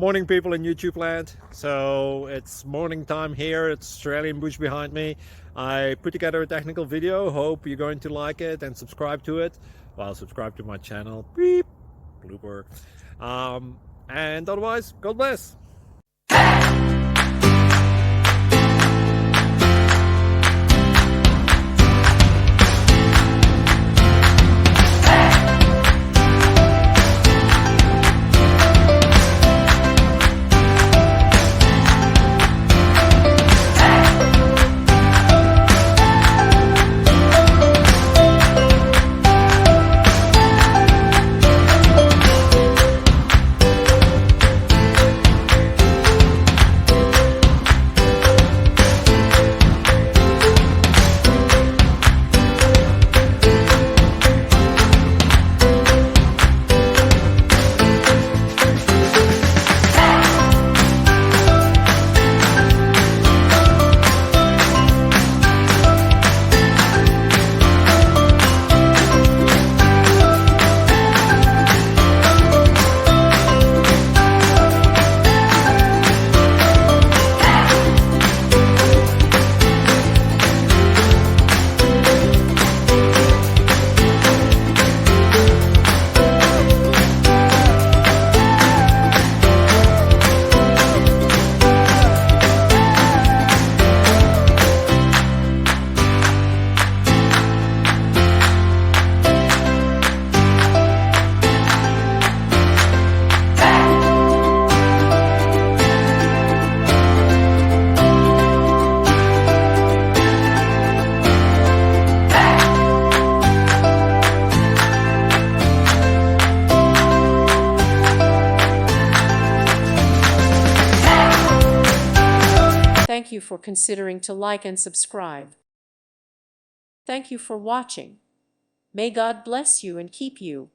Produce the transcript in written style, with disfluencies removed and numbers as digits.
Morning people in YouTube land. So it's morning time here. It's Australian bush behind me. I put together a technical video. Hope you're going to like it and subscribe to it. Well, subscribe to my channel. Beep. Blooper. And otherwise, God bless. Thank you for considering to like and subscribe. Thank you for watching. May God bless you and keep you.